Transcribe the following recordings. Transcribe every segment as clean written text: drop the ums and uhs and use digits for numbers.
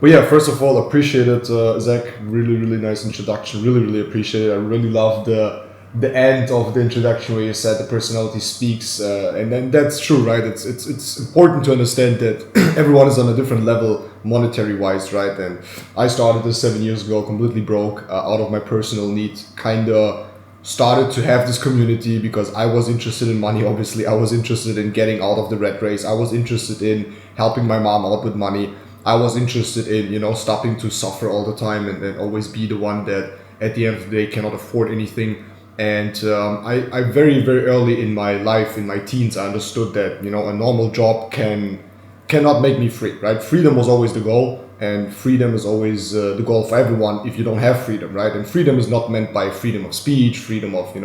But yeah, first of all, appreciate it, Zach. Really, really nice introduction. Really, really appreciate it. I really love the end of the introduction where you said the personality speaks, and then that's true, right? It's important to understand that everyone is on a different level monetary wise, right? And I started this 7 years ago, completely broke, out of my personal need, kind of started to have this community because I was interested in money. Obviously, I was interested in getting out of the rat race. I was interested in helping my mom out with money. I was interested in, stopping to suffer all the time and always be the one that at the end of the day cannot afford anything. And I very, very early in my life, in my teens, I understood that, a normal job cannot make me free, right? Freedom was always the goal, and freedom is always the goal for everyone if you don't have freedom, right? And freedom is not meant by freedom of speech, freedom of,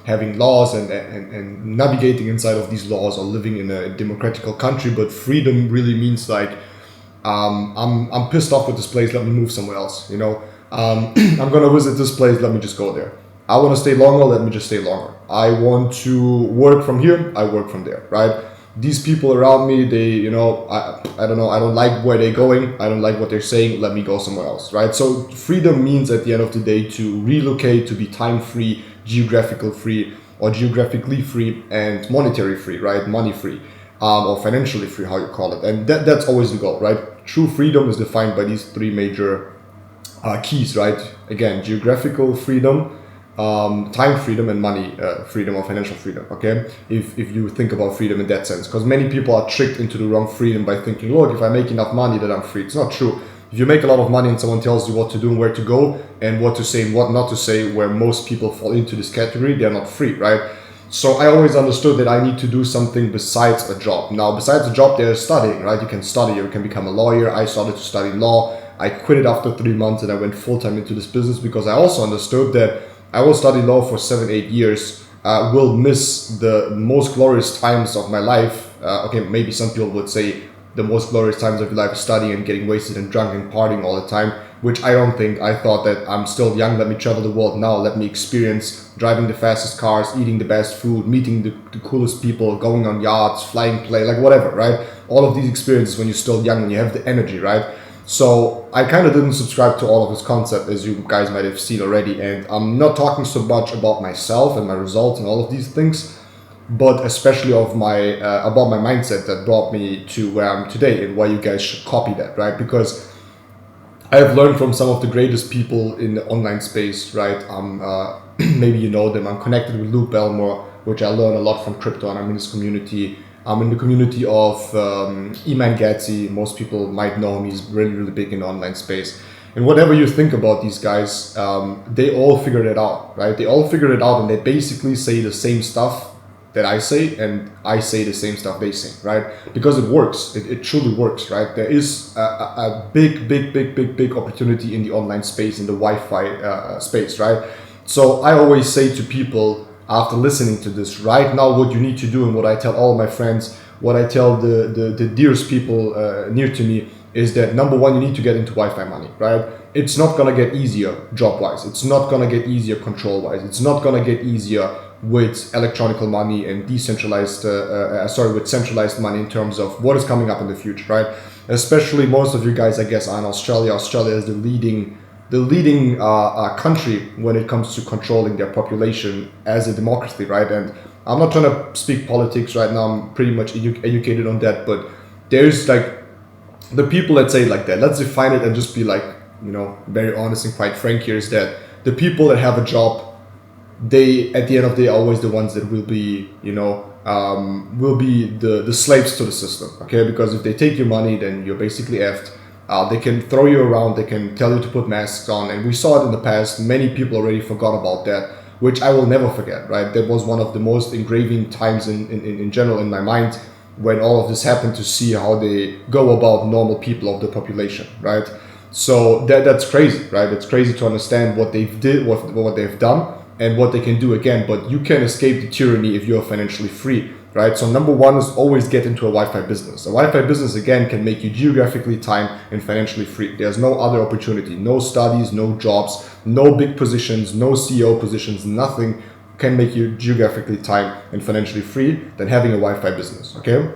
having laws and navigating inside of these laws or living in a democratical country, but freedom really means like, I'm pissed off with this place, let me move somewhere else, I'm gonna visit this place, let me just go there. I want to stay longer, let me just stay longer. I want to work from here, I work from there, right? These people around me, they, I don't know, I don't like where they're going, I don't like what they're saying, let me go somewhere else, right? So freedom means at the end of the day to relocate, to be time free, geographical free, or geographically free and monetary free, right? Money free, or financially free, how you call it. And that's always the goal, right? True freedom is defined by these three major keys, right? Again, geographical freedom, time freedom, and money freedom or financial freedom. Okay, if you think about freedom in that sense, because many people are tricked into the wrong freedom by thinking, look, if I make enough money, then I'm free. It's not true. If you make a lot of money and someone tells you what to do and where to go and what to say and what not to say, where most people fall into this category, they're not free, right? So I always understood that I need to do something besides a job. Now, besides a job, there's studying, right? You can study, you can become a lawyer. I started to study law. I quit it after 3 months and I went full-time into this business because I also understood that I will study law for 7-8 years, will miss the most glorious times of my life. Okay, maybe some people would say the most glorious times of your life is studying and getting wasted and drunk and partying all the time, which I don't think. I thought that I'm still young, let me travel the world now, let me experience driving the fastest cars, eating the best food, meeting the coolest people, going on yachts, flying plane, like whatever, right? All of these experiences when you're still young, when you have the energy, right? So I kind of didn't subscribe to all of his concept, as you guys might have seen already. And I'm not talking so much about myself and my results and all of these things, but especially of my about my mindset that brought me to where I'm today and why you guys should copy that, right? Because I have learned from some of the greatest people in the online space, right? Maybe you know them. I'm connected with Luke Belmore, which I learned a lot from crypto, and I'm in this community. I'm in the community of Iman Gatsi. Most people might know him. He's really, really big in the online space. And whatever you think about these guys, they all figured it out, right? They all figured it out, and they basically say the same stuff that I say, and I say the same stuff they say, right? Because it works. It truly works, right? There is a big opportunity in the online space, in the Wi-Fi space, right? So I always say to people, after listening to this, right now what you need to do, and what I tell all my friends, what I tell the dearest people near to me, is that number one, you need to get into Wi-Fi money, right? It's not gonna get easier job-wise. It's not gonna get easier control-wise. It's not gonna get easier with electronical money and decentralized, with centralized money in terms of what is coming up in the future, right? Especially most of you guys, I guess, are in Australia. Australia is the leading country when it comes to controlling their population as a democracy, right? And I'm not trying to speak politics right now. I'm pretty much educated on that, but there's like the people that say it like that. Let's define it and just be like, very honest and quite frank here, is that the people that have a job, they at the end of the day are always the ones that will be, will be the slaves to the system, okay? Because if they take your money, then you're basically effed. They can throw you around, they can tell you to put masks on, and we saw it in the past. Many people already forgot about that, which I will never forget, right? That was one of the most engraving times in general in my mind, when all of this happened, to see how they go about normal people of the population, right? So that's crazy, right? It's crazy to understand what they've what they've done and what they can do again. But you can escape the tyranny if you're financially free, right? So number one is always get into a Wi-Fi business. A Wi-Fi business, again, can make you geographically time and financially free. There's no other opportunity, no studies, no jobs, no big positions, no CEO positions, nothing can make you geographically time and financially free than having a Wi-Fi business, okay?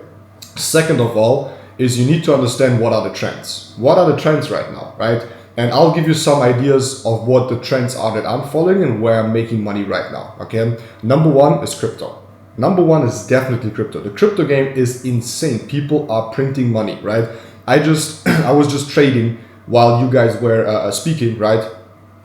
Second of all, is you need to understand what are the trends. What are the trends right now, right? And I'll give you some ideas of what the trends are that I'm following and where I'm making money right now, okay? Number one is crypto. Number one is definitely crypto. The crypto game is insane. People are printing money, right? I was just trading while you guys were speaking, right?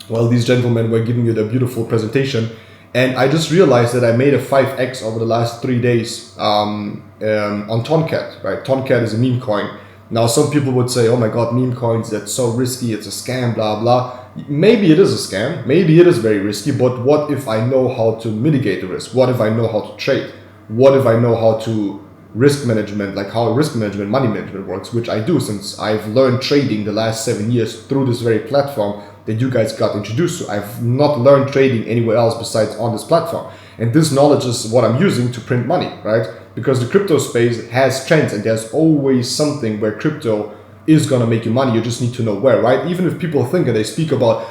While these gentlemen were giving you the beautiful presentation. And I just realized that I made a 5x over the last 3 days on Tonkat, right? Tonkat is a meme coin. Now, some people would say, oh my God, meme coins, that's so risky, it's a scam, blah, blah. Maybe it is a scam, maybe it is very risky, but what if I know how to mitigate the risk? What if I know how to trade? What if I know how to risk management, like how risk management, money management works, which I do since I've learned trading the last 7 years through this very platform that you guys got introduced to. I've not learned trading anywhere else besides on this platform. And this knowledge is what I'm using to print money, right? Because the crypto space has trends and there's always something where crypto is going to make you money. You just need to know where, right? Even if people think and they speak about,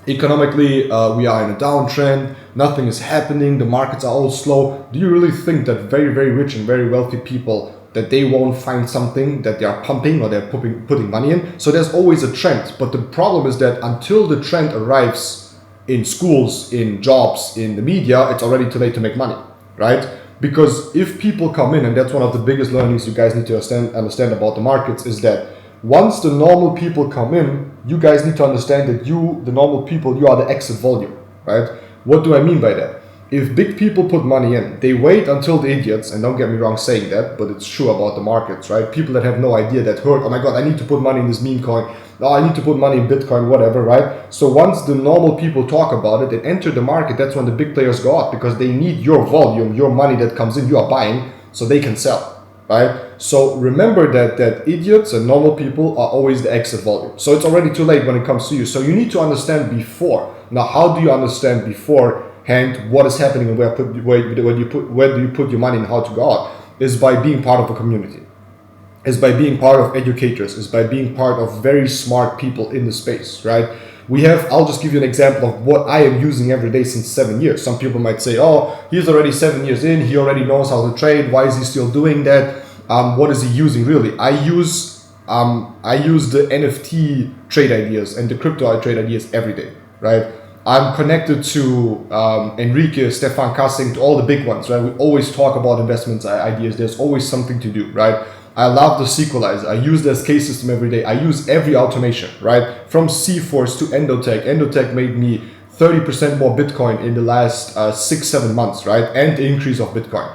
economically, we are in a downtrend, nothing is happening, the markets are all slow. Do you really think that very, very rich and very wealthy people, that they won't find something that they are pumping or they're putting money in? So there's always a trend. But the problem is that until the trend arrives in schools, in jobs, in the media, it's already too late to make money, right? Because if people come in, and that's one of the biggest learnings you guys need to understand about the markets, is that once the normal people come in, you guys need to understand that you, the normal people, you are the exit volume, right? What do I mean by that? If big people put money in, they wait until the idiots, and don't get me wrong saying that, but it's true about the markets, right? People that have no idea, that heard, oh my God, I need to put money in this meme coin, oh, I need to put money in Bitcoin, whatever, right? So once the normal people talk about it and enter the market, that's when the big players go out, because they need your volume, your money that comes in, you are buying, so they can sell, right? So remember that idiots and normal people are always the exit volume. So it's already too late when it comes to you. So you need to understand before. Now, how do you understand beforehand what is happening and where do you put your money and how to go out? Is by being part of a community. Is by being part of educators. Is by being part of very smart people in the space, right? I'll just give you an example of what I am using every day since 7 years. Some people might say, oh, he's already 7 years in, he already knows how to trade, why is he still doing that? What is he using really? I use the NFT trade ideas and the crypto trade ideas every day, right? I'm connected to Enrique, Stefan Kassing, to all the big ones, right? We always talk about investments ideas. There's always something to do, right? I love the sequelizer. I use the SK system every day. I use every automation, right? From C-Force to Endotech. Endotech made me 30% more Bitcoin in the last 6-7 months, right? And the increase of Bitcoin.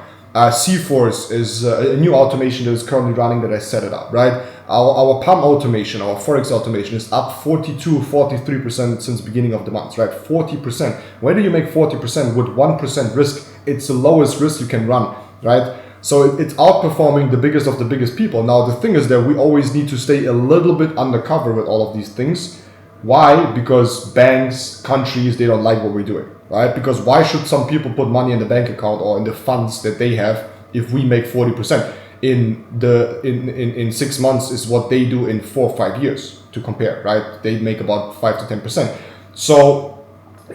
C-Force is a new automation that is currently running that I set it up, right? Our PAM automation, our Forex automation is up 43% since the beginning of the month, right? 40%. Where do you make 40% with 1% risk? It's the lowest risk you can run, right? So it's outperforming the biggest of the biggest people. Now, the thing is that we always need to stay a little bit undercover with all of these things. Why? Because banks, countries, they don't like what we're doing, right? Because why should some people put money in the bank account or in the funds that they have if we make 40%? In 6 months is what they do in 4 or 5 years to compare, right? They make about 5 to 10%. So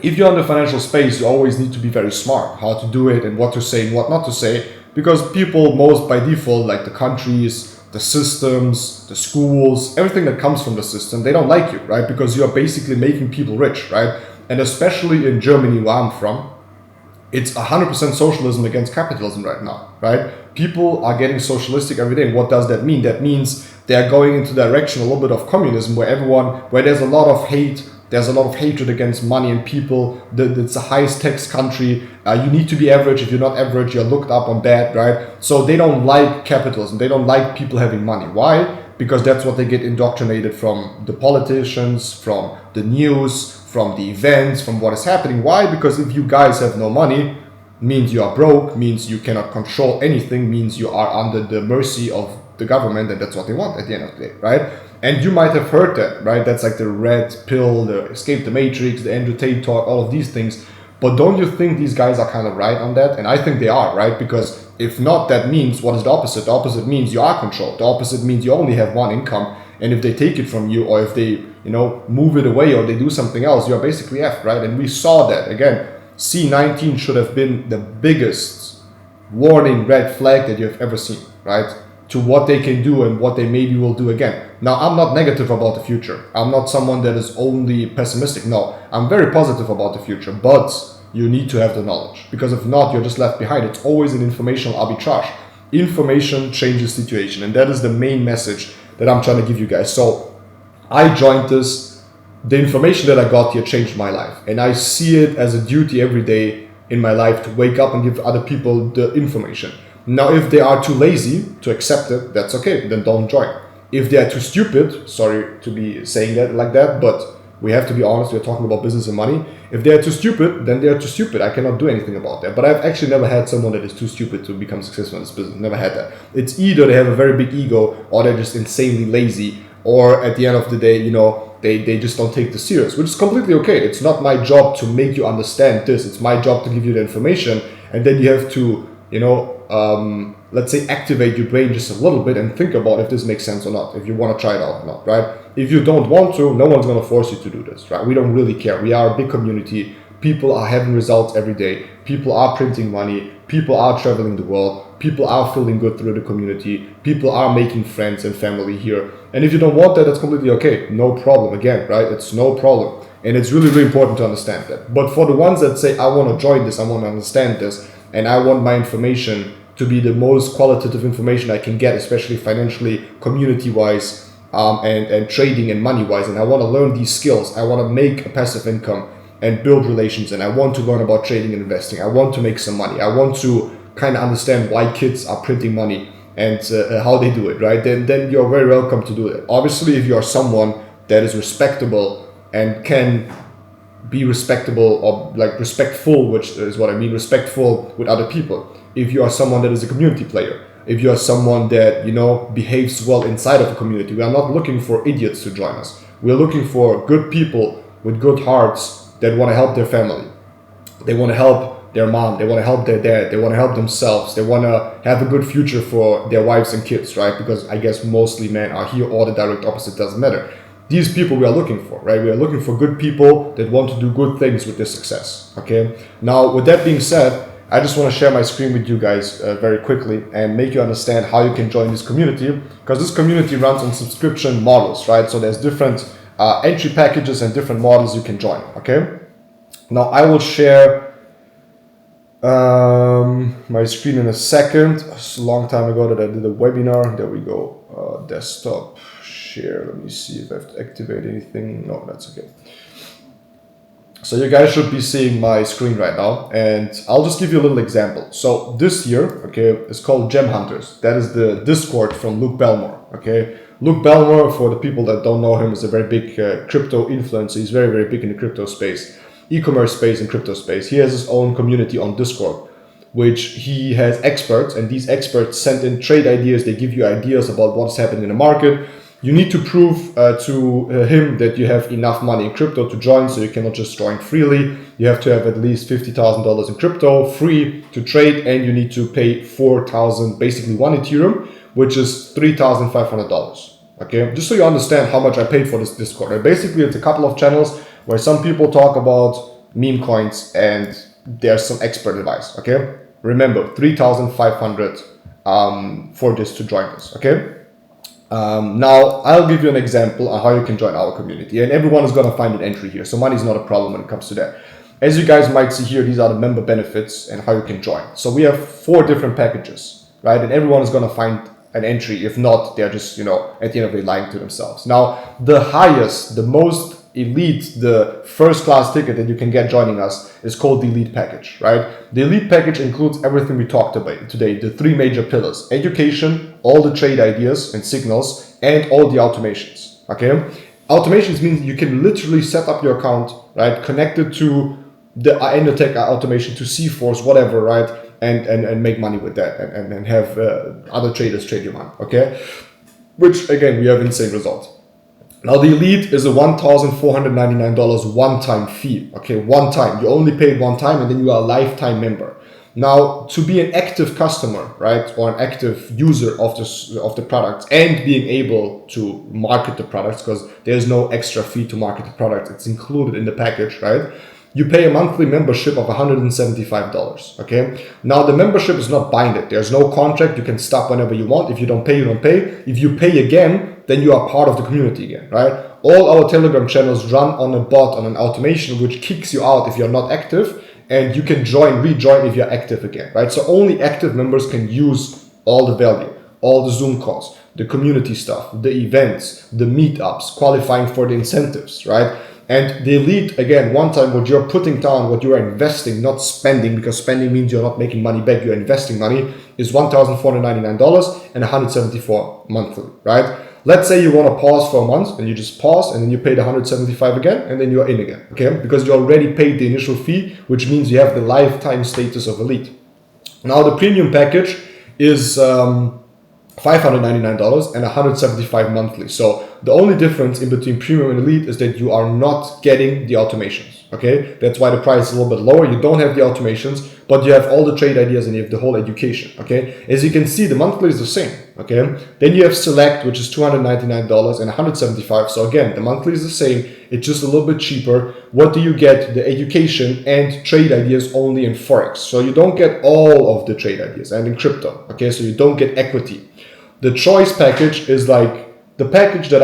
if you're in the financial space, you always need to be very smart how to do it and what to say and what not to say, because people most by default, like the countries, the systems, the schools, everything that comes from the system, they don't like you, right? Because you're basically making people rich, right? And especially in Germany, where I'm from, it's 100% socialism against capitalism right now, right? People are getting socialistic every day. And what does that mean? That means they're going into the direction a little bit of communism, where there's a lot of hate, there's a lot of hatred against money and people. It's the highest tax country. You need to be average. If you're not average, you're looked up on bad, right? So they don't like capitalism. They don't like people having money. Why? Because that's what they get indoctrinated from the politicians, from the news, from the events, from what is happening. Why? Because if you guys have no money, means you are broke, means you cannot control anything, means you are under the mercy of the government, and that's what they want at the end of the day, right? And you might have heard that, right? That's like the red pill, the escape the matrix, the Andrew Tate talk, all of these things. But don't you think these guys are kind of right on that? And I think they are, right? Because if not, that means, what is the opposite? The opposite means you are controlled. The opposite means you only have one income. And if they take it from you, or if they, move it away, or they do something else, you are basically F, right? And we saw that. Again, C19 should have been the biggest warning red flag that you have ever seen, right? To what they can do and what they maybe will do again. Now, I'm not negative about the future. I'm not someone that is only pessimistic. No, I'm very positive about the future, but you need to have the knowledge, because if not, you're just left behind. It's always an informational arbitrage. Information changes situation, and that is the main message that I'm trying to give you guys. So I joined this. The information that I got here changed my life, and I see it as a duty every day in my life to wake up and give other people the information. Now, if they are too lazy to accept it, that's okay, then don't join. If they are too stupid, sorry to be saying that like that, but we have to be honest, we're talking about business and money. If they are too stupid, then they are too stupid. I cannot do anything about that. But I've actually never had someone that is too stupid to become successful in this business. Never had that. It's either they have a very big ego, or they're just insanely lazy, or at the end of the day, they just don't take this serious, which is completely okay. It's not my job to make you understand this. It's my job to give you the information, and then you have to, let's say, activate your brain just a little bit and think about if this makes sense or not, if you want to try it out or not, right? If you don't want to, no one's going to force you to do this, right? We don't really care. We are a big community. People are having results every day. People are printing money. People are traveling the world. People are feeling good through the community. People are making friends and family here. And if you don't want that, that's completely okay. No problem. Again, right? It's no problem. And it's really, really important to understand that. But for the ones that say, I want to join this, I want to understand this, and I want my information to be the most qualitative information I can get, especially financially, community-wise, and trading and money-wise, and I want to learn these skills. I want to make a passive income and build relations, and I want to learn about trading and investing. I want to make some money. I want to kind of understand why kids are printing money and how they do it, right? Then you're very welcome to do it. Obviously, if you are someone that is respectable and can be respectable, or like respectful, which is what I mean, respectful with other people. If you are someone that is a community player, if you are someone that, behaves well inside of a community, we are not looking for idiots to join us. We are looking for good people with good hearts that want to help their family. They want to help their mom. They want to help their dad. They want to help themselves. They want to have a good future for their wives and kids, right? Because I guess mostly men are here, or the direct opposite, doesn't matter. These people we are looking for, right? We are looking for good people that want to do good things with their success, okay? Now, with that being said, I just want to share my screen with you guys very quickly and make you understand how you can join this community, because this community runs on subscription models, right? So there's different entry packages and different models you can join, okay? Now, I will share my screen in a second. It's a long time ago that I did a webinar. There we go. Desktop share. Let me see if I have to activate anything. No, that's okay. So you guys should be seeing my screen right now, and I'll just give you a little example. So this here, okay, is called Gem Hunters. That is the Discord from Luke Belmore, okay? Luke Belmore, for the people that don't know him, is a very big crypto influencer. He's very, very big in the crypto space, e-commerce space and crypto space. He has his own community on Discord, which he has experts, and these experts send in trade ideas. They give you ideas about what's happening in the market. You need to prove to him that you have enough money in crypto to join, so you cannot just join freely. You have to have at least $50,000 in crypto free to trade, and you need to pay 4,000, basically 1 Ethereum, which is $3,500. Okay, just so you understand how much I paid for this Discord. And basically, it's a couple of channels where some people talk about meme coins, and there's some expert advice. Okay, remember, 3,500 for this to join this. Okay. Now, I'll give you an example on how you can join our community, and everyone is going to find an entry here. So money is not a problem when it comes to that. As you guys might see here, these are the member benefits and how you can join. So we have 4 different packages, right? And everyone is going to find an entry. If not, they're just, at the end of the day, lying to themselves. Now, the highest, the most elite, the first class ticket that you can get joining us is called the elite package, right? The elite package includes everything we talked about today, the 3 major pillars: education, all the trade ideas and signals, and all the automations. Okay, automations means you can literally set up your account, right, connected to the Endotech automation, to C-Force, whatever, right, and make money with that, and have other traders trade your money. Okay, which again, we have insane results. Now, the elite is a $1,499 one-time fee. Okay, one time. You only paid one time, and then you are a lifetime member. Now, to be an active customer, right, or an active user of the products, and being able to market the products, because there's no extra fee to market the products, it's included in the package, right? you pay a monthly membership of $175. Okay. Now the membership is not binded. There's no contract. You can stop whenever you want. If you don't pay, you don't pay. If you pay again, then you are part of the community again, right? All our Telegram channels run on a bot, on an automation, which kicks you out if you're not active, and you can rejoin if you're active again, right? So only active members can use all the value, all the Zoom calls, the community stuff, the events, the meetups, qualifying for the incentives, right? And the elite, again, one time, what you're putting down, what you are investing, not spending, because spending means you're not making money back, you're investing money, is $1,499 and $174 monthly, right? Let's say you want to pause for a month, and you just pause, and then you pay the $175 again, and then you're in again, okay? Because you already paid the initial fee, which means you have the lifetime status of elite. Now the premium package is $599 and $175 monthly. So the only difference in between premium and elite is that you are not getting the automations. Okay, that's why the price is a little bit lower. You don't have the automations, but you have all the trade ideas and you have the whole education. Okay, as you can see, the monthly is the same. Okay, then you have select, which is $299 and $175. So again, the monthly is the same. It's just a little bit cheaper. What do you get? The education and trade ideas only in Forex. So you don't get all of the trade ideas and in crypto. Okay, so you don't get equity. The choice package is like the package that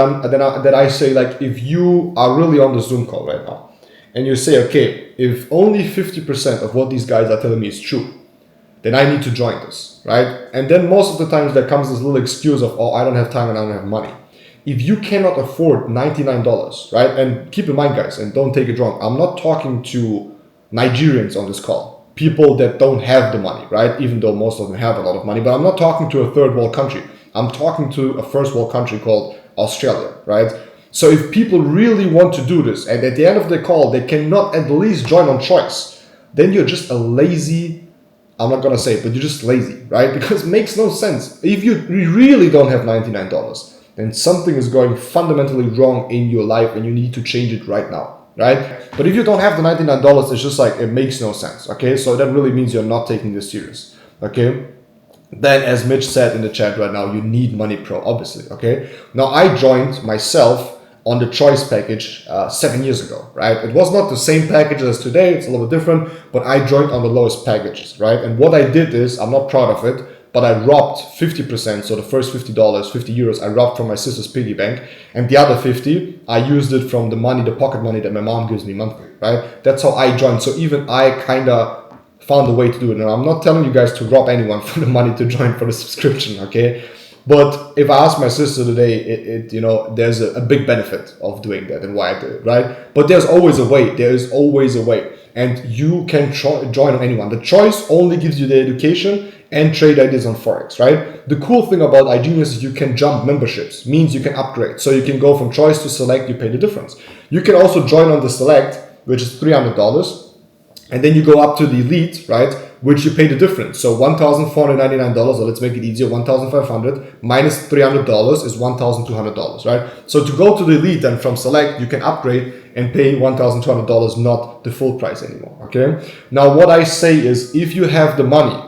I say, like, if you are really on the Zoom call right now and you say, okay, if only 50% of what these guys are telling me is true, then I need to join this, right? And then most of the times there comes this little excuse of, oh, I don't have time and I don't have money. If you cannot afford $99, right? And keep in mind, guys, and don't take it wrong, I'm not talking to Nigerians on this call, people that don't have the money, right? Even though most of them have a lot of money, but I'm not talking to a third world country. I'm talking to a first world country called Australia, right? So if people really want to do this, and at the end of the call, they cannot at least join on choice, then you're just a lazy, I'm not going to say it, but you're just lazy, right? Because it makes no sense. If you really don't have $99, then something is going fundamentally wrong in your life and you need to change it right now, right? But if you don't have the $99, it's just like, it makes no sense, okay? So that really means you're not taking this serious, okay? Then, as Mitch said in the chat right now, you need Money Pro, obviously, okay? Now, I joined myself on the choice package 7 years ago, right? It was not the same package as today, it's a little bit different, but I joined on the lowest packages, right? And what I did is, I'm not proud of it, but I robbed 50%, so the first $50, 50 euros, I robbed from my sister's piggy bank, and the other 50, I used it from the money, the pocket money that my mom gives me monthly, right? That's how I joined. So even I kind of found a way to do it. And I'm not telling you guys to rob anyone for the money to join for the subscription, okay? But if I ask my sister today, you know, there's a big benefit of doing that and why I did it, right? But there's always a way. There is always a way. And you can join on anyone. The choice only gives you the education and trade ideas on Forex, right? The cool thing about iGenius is you can jump memberships, means you can upgrade. So you can go from choice to select, you pay the difference. You can also join on the select, which is $300. And then you go up to the elite, right, which you pay the difference. So $1,499, or let's make it easier, $1,500 minus $300 is $1,200, right? So to go to the elite and from select, you can upgrade and pay $1,200, not the full price anymore, okay? Now, what I say is, if you have the money,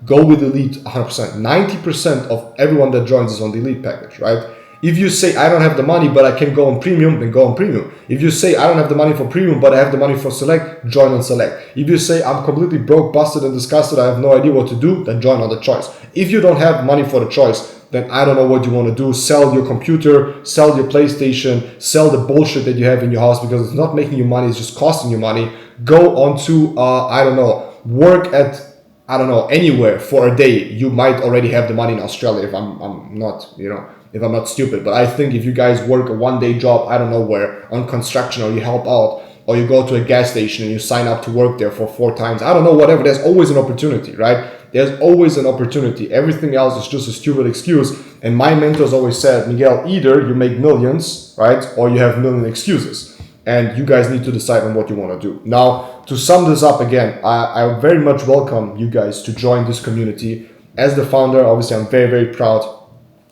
go with elite 100%. 90% of everyone that joins is on the elite package, right? If you say, I don't have the money, but I can go on premium, then go on premium. If you say, I don't have the money for premium, but I have the money for select, join on select. If you say, I'm completely broke, busted, and disgusted, I have no idea what to do, then join on the choice. If you don't have money for the choice, then I don't know what you want to do. Sell your computer, sell your PlayStation, sell the bullshit that you have in your house because it's not making you money, it's just costing you money. Go on to, I don't know, work at, I don't know, anywhere for a day. You might already have the money in Australia if I'm not, you know, if I'm not stupid. But I think if you guys work a one-day job, I don't know where, on construction, or you help out, or you go to a gas station and you sign up to work there for 4 times, I don't know, whatever, there's always an opportunity, right? There's always an opportunity. Everything else is just a stupid excuse. And my mentors always said, Miguel, either you make millions, right, or you have million excuses. And you guys need to decide on what you want to do. Now, to sum this up again, I very much welcome you guys to join this community. As the founder, obviously, I'm very, very proud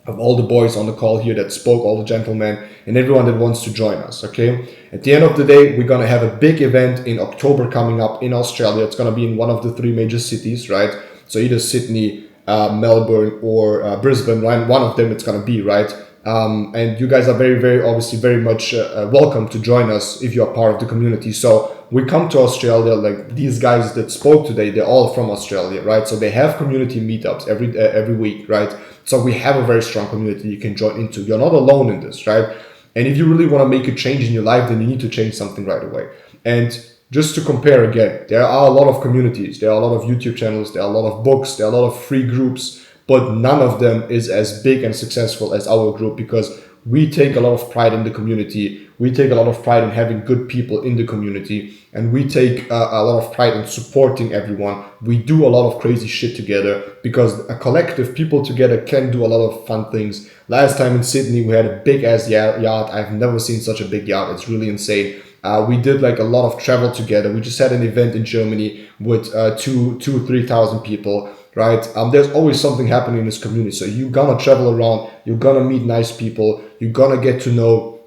of all the boys on the call here that spoke, all the gentlemen, and everyone that wants to join us, okay? At the end of the day, we're going to have a big event in October coming up in Australia. It's going to be in one of the 3 major cities, right? So either Sydney, Melbourne, or Brisbane, right? One of them it's going to be, right? And you guys are very, very obviously very much welcome to join us if you're part of the community. So we come to Australia, like these guys that spoke today, they're all from Australia, right? So they have community meetups every week, right? So we have a very strong community you can join into. You're not alone in this, right? And if you really want to make a change in your life, then you need to change something right away. And just to compare again, there are a lot of communities, there are a lot of YouTube channels, there are a lot of books, there are a lot of free groups, but none of them is as big and successful as our group, because we take a lot of pride in the community. We take a lot of pride in having good people in the community, and we take a lot of pride in supporting everyone. We do a lot of crazy shit together, because a collective people together can do a lot of fun things. Last time in Sydney, we had a big ass yacht. I've never seen such a big yacht. It's really insane. We did like a lot of travel together. We just had an event in Germany with 3,000 people, right? There's always something happening in this community. So you're gonna travel around, you're gonna meet nice people, you're gonna get to know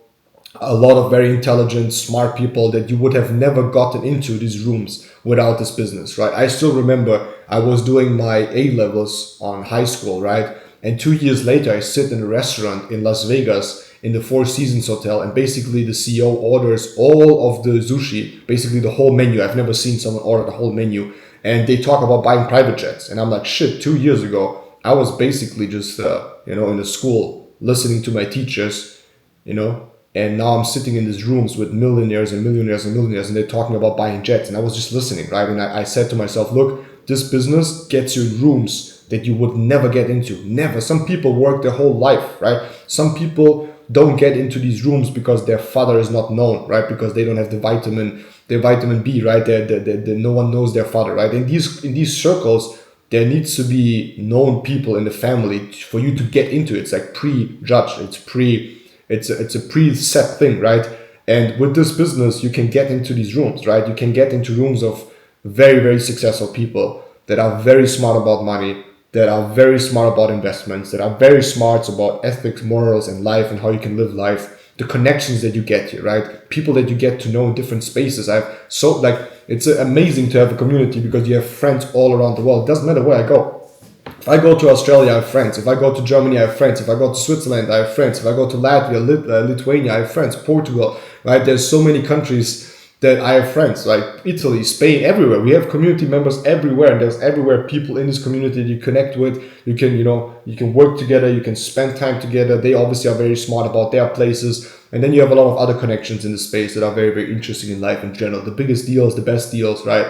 a lot of very intelligent, smart people that you would have never gotten into these rooms without this business, right? I still remember I was doing my A-levels on high school, right? And 2 years later, I sit in a restaurant in Las Vegas in the Four Seasons Hotel, and basically the CEO orders all of the sushi, basically the whole menu. I've never seen someone order the whole menu. And they talk about buying private jets. And I'm like, shit, 2 years ago, I was basically just, in the school listening to my teachers, and now I'm sitting in these rooms with millionaires and millionaires and millionaires, and they're talking about buying jets. And I was just listening, right? And I said to myself, look, this business gets you rooms that you would never get into. Never. Some people work their whole life, right? Some people don't get into these rooms because their father is not known, right? Because they don't have the vitamin B, right? No one knows their father, right? In these circles, there needs to be known people in the family for you to get into it. It's like pre-judged. It's a preset thing, right? And with this business, you can get into these rooms, right? You can get into rooms of very, very successful people that are very smart about money, that are very smart about investments, that are very smart about ethics, morals, and life, and how you can live life. The connections that you get here, right? People that you get to know in different spaces. It's amazing to have a community, because you have friends all around the world. It doesn't matter where I go. If I go to Australia, I have friends. If I go to Germany, I have friends. If I go to Switzerland, I have friends. If I go to Latvia, Lithuania, I have friends. Portugal, right? There's so many countries that I have friends, like Italy, Spain, everywhere. We have community members everywhere, and there's everywhere people in this community that you connect with. You can work together, you can spend time together. They obviously are very smart about their places. And then you have a lot of other connections in the space that are very, very interesting in life in general. The biggest deals, the best deals, right?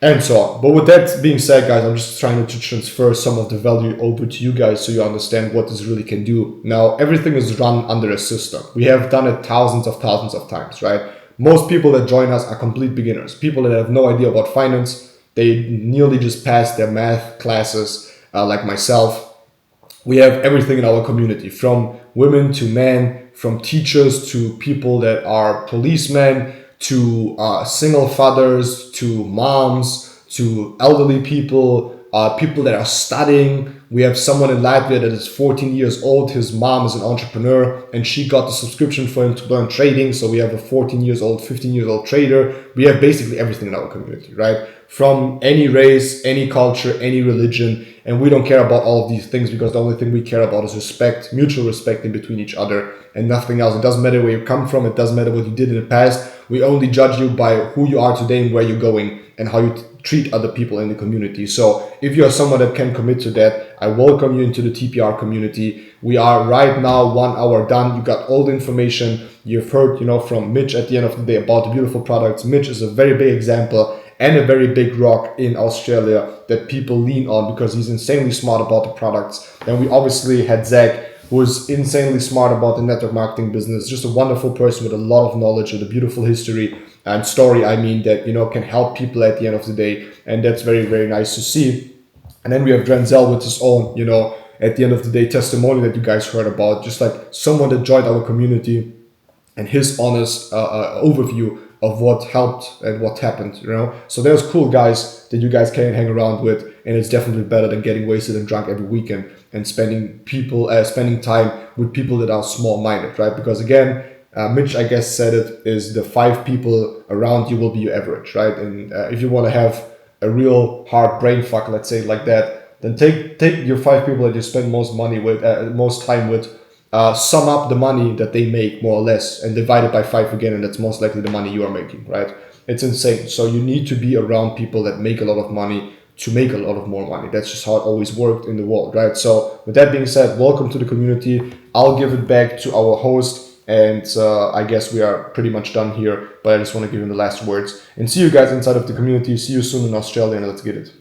And so on. But with that being said, guys, I'm just trying to transfer some of the value over to you guys so you understand what this really can do. Now, everything is run under a system. We have done it thousands of times, right? Most people that join us are complete beginners. People that have no idea about finance. They nearly just passed their math classes, like myself. We have everything in our community, from women to men, from teachers to people that are policemen, to single fathers, to moms, to elderly people, people that are studying. We have someone in Latvia that is 14 years old. His mom is an entrepreneur, and she got the subscription for him to learn trading. So we have a 14 years old, 15 years old trader. We have basically everything in our community, right? From any race, any culture, any religion. And we don't care about all of these things, because the only thing we care about is respect, mutual respect in between each other, and nothing else. It doesn't matter where you come from. It doesn't matter what you did in the past. We only judge you by who you are today and where you're going, and how you treat other people in the community. So if you're someone that can commit to that, I welcome you into the TPR community. We are right now 1 hour done. You got all the information. You've heard, from Mitch at the end of the day about the beautiful products. Mitch is a very big example and a very big rock in Australia that people lean on, because he's insanely smart about the products. And we obviously had Zach, who is insanely smart about the network marketing business. Just a wonderful person with a lot of knowledge, with a beautiful history and story, that, can help people at the end of the day. And that's very, very nice to see. And then we have Drenzel with his own, at the end of the day, testimony that you guys heard about, just like someone that joined our community, and his honest overview of what helped and what happened, So there's cool guys that you guys can hang around with, and it's definitely better than getting wasted and drunk every weekend and spending time with people that are small-minded, right? Because again, Mitch, I guess, said it, is the 5 people around you will be your average, right? And if you want to have a real hard brain fuck, let's say it like that, then take your 5 people that you spend most time with, sum up the money that they make more or less and divide it by 5 again, and that's most likely the money you are making, right? It's insane. So you need to be around people that make a lot of money to make a lot of more money. That's just how it always worked in the world, right? So with that being said, welcome to the community. I'll give it back to our host, and I guess we are pretty much done here, but I just want to give him the last words. And see you guys inside of the community. See you soon in Australia, and let's get it.